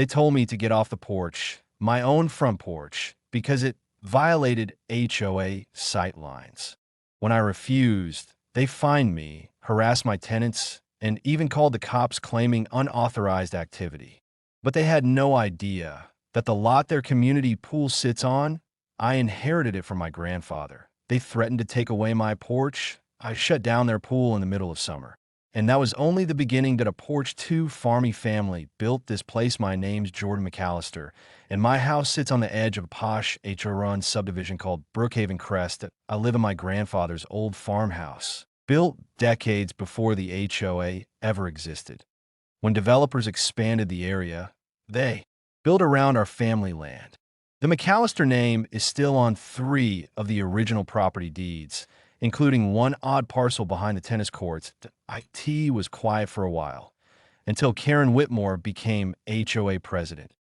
They told me to get off the porch, my own front porch, because it violated HOA sight lines. When I refused, they fined me, harassed my tenants, and even called the cops claiming unauthorized activity. But they had no idea that the lot their community pool sits on, I inherited it from my grandfather. They threatened to take away my porch. I shut down their pool in the middle of summer. And that was only the beginning that a Porch 2 farmy family built this place. My name's Jordan McAllister, and my house sits on the edge of a posh HO-run subdivision called Brookhaven Crest. I live in my grandfather's old farmhouse, built decades before the HOA ever existed. When developers expanded the area, they built around our family land. The McAllister name is still on 3 of the original property deeds, including one odd parcel behind the tennis courts. IT was quiet for a while, until Karen Whitmore became HOA president.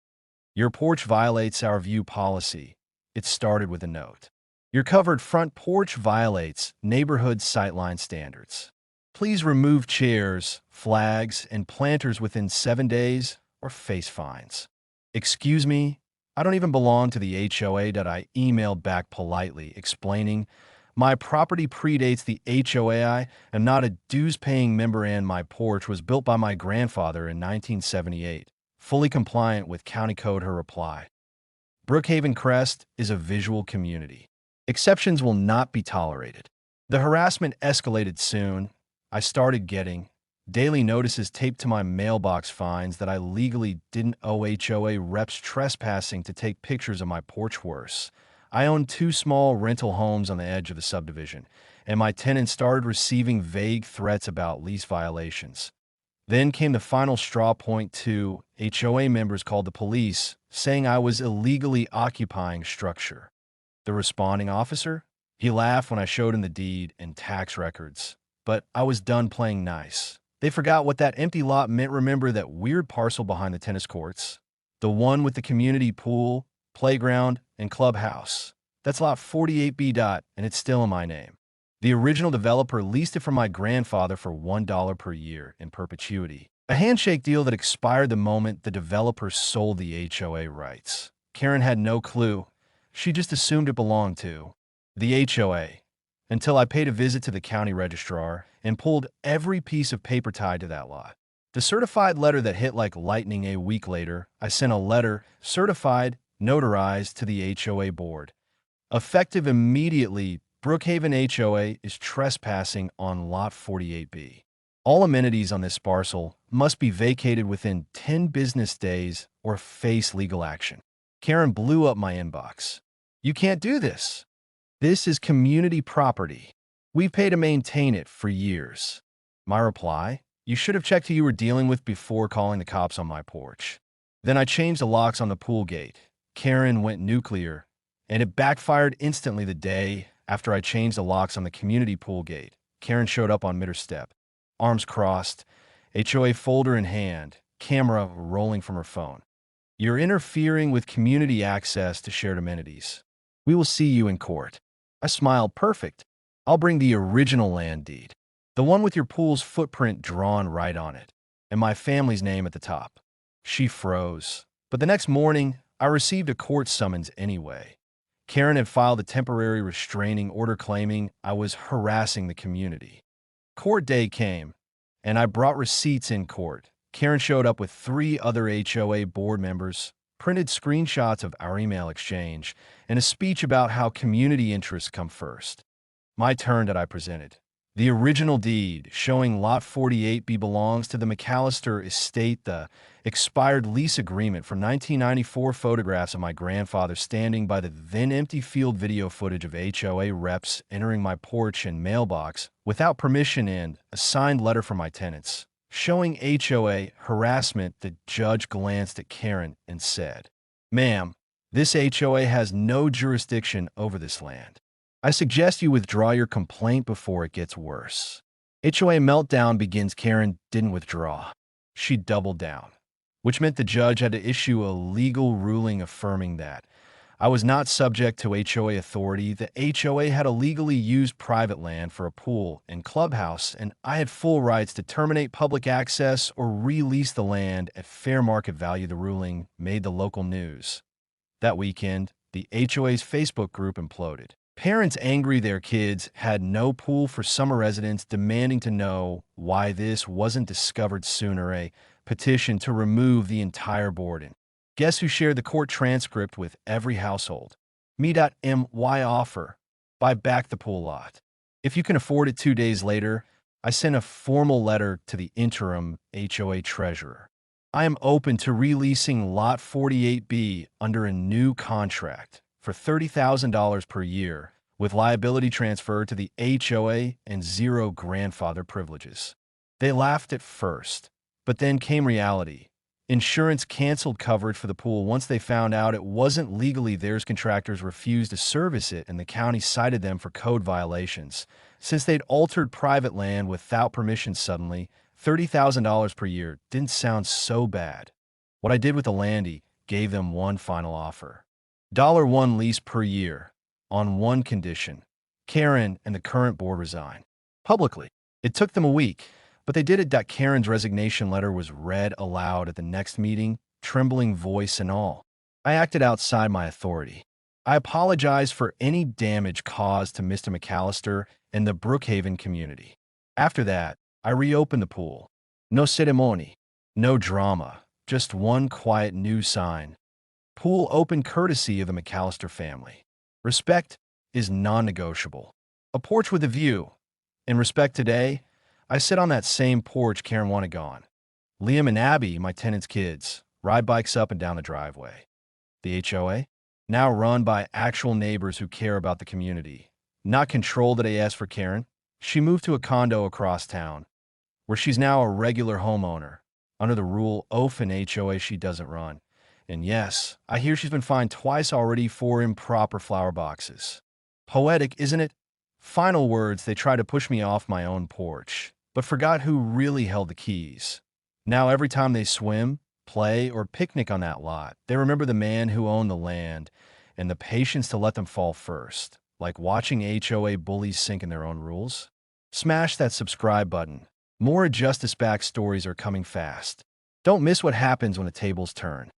Your porch violates our view policy. It started with a note. Your covered front porch violates neighborhood sightline standards. Please remove chairs, flags, and planters within 7 days or face fines. Excuse me, I don't even belong to the HOA. I emailed back politely, explaining, my property predates the HOA. I am not a dues-paying member, and my porch was built by my grandfather in 1978, fully compliant with county code. Her reply: Brookhaven Crest is a visual community. Exceptions will not be tolerated. The harassment escalated soon. I started getting daily notices taped to my mailbox, fines that I legally didn't owe, HOA reps trespassing to take pictures of my porch. Worse, I own 2 small rental homes on the edge of the subdivision, and my tenants started receiving vague threats about lease violations. Then came the final straw. Point 2, HOA members called the police, saying I was illegally occupying structure. The responding officer? He laughed when I showed him the deed and tax records, but I was done playing nice. They forgot what that empty lot meant. Remember that weird parcel behind the tennis courts? The one with the community pool, playground, and clubhouse. That's lot 48B. And it's still in my name. The original developer leased it from my grandfather for $1 per year in perpetuity. A handshake deal that expired the moment the developer sold the HOA rights. Karen had no clue. She just assumed it belonged to the HOA, until I paid a visit to the county registrar and pulled every piece of paper tied to that lot. The certified letter that hit like lightning. A week later, I sent a letter, certified, notarized, to the HOA board. Effective immediately, Brookhaven HOA is trespassing on lot 48B. All amenities on this parcel must be vacated within 10 business days or face legal action. Karen blew up my inbox. You can't do this. This is community property. We've paid to maintain it for years. My reply: you should have checked who you were dealing with before calling the cops on my porch. Then I changed the locks on the pool gate. Karen went nuclear, and it backfired instantly. The day after I changed the locks on the community pool gate, Karen showed up on midder step, arms crossed, HOA folder in hand, camera rolling from her phone. You're interfering with community access to shared amenities. We will see you in court. I smiled. Perfect. I'll bring the original land deed, the one with your pool's footprint drawn right on it, and my family's name at the top. She froze. But the next morning, I received a court summons anyway. Karen had filed a temporary restraining order claiming I was harassing the community. Court day came, and I brought receipts in court. Karen showed up with 3 other HOA board members, printed screenshots of our email exchange, and a speech about how community interests come first. My turn. That I presented the original deed showing lot 48B belongs to the McAllister estate, the expired lease agreement from 1994, photographs of my grandfather standing by the then empty field, video footage of HOA reps entering my porch and mailbox without permission, and a signed letter from my tenants showing HOA harassment. The judge glanced at Karen and said, "Ma'am, this HOA has no jurisdiction over this land. I suggest you withdraw your complaint before it gets worse." HOA meltdown begins. Karen didn't withdraw. She doubled down, which meant the judge had to issue a legal ruling affirming that I was not subject to HOA authority. The HOA had illegally used private land for a pool and clubhouse, and I had full rights to terminate public access or release the land at fair market value. The ruling made the local news. That weekend, the HOA's Facebook group imploded. Parents angry their kids had no pool for summer residents, demanding to know why this wasn't discovered sooner. A petition to remove the entire board. And guess who shared the court transcript with every household? Me.my offer. Buy back the pool lot. If you can afford it. 2 days later, I sent a formal letter to the interim HOA treasurer. I am open to releasing Lot 48B under a new contract for $30,000 per year, with liability transferred to the HOA and zero grandfather privileges. They laughed at first, but then came reality. Insurance canceled coverage for the pool once they found out it wasn't legally theirs. Contractors refused to service it, and the county cited them for code violations. Since they'd altered private land without permission suddenly, $30,000 per year didn't sound so bad. What I did with the landy gave them one final offer. $1 lease per year, on one condition. Karen and the current board resign. Publicly. It took them a week, but they did it. Karen's resignation letter was read aloud at the next meeting, trembling voice and all. I acted outside my authority. I apologized for any damage caused to Mr. McAllister and the Brookhaven community. After that, I reopened the pool. No ceremony, no drama, just one quiet new sign. Pool open courtesy of the McAllister family. Respect is non-negotiable. A porch with a view. In respect today, I sit on that same porch Karen wanted gone. Liam and Abby, my tenants' kids, ride bikes up and down the driveway. The HOA, now run by actual neighbors who care about the community. Not controlled at AS for Karen. She moved to a condo across town, where she's now a regular homeowner, under the rule of an HOA she doesn't run. And yes, I hear she's been fined twice already for improper flower boxes. Poetic, isn't it? Final words, they tried to push me off my own porch, but forgot who really held the keys. Now every time they swim, play, or picnic on that lot, they remember the man who owned the land and the patience to let them fall first, like watching HOA bullies sink in their own rules. Smash that subscribe button. More Justice Back stories are coming fast. Don't miss what happens when the tables turn.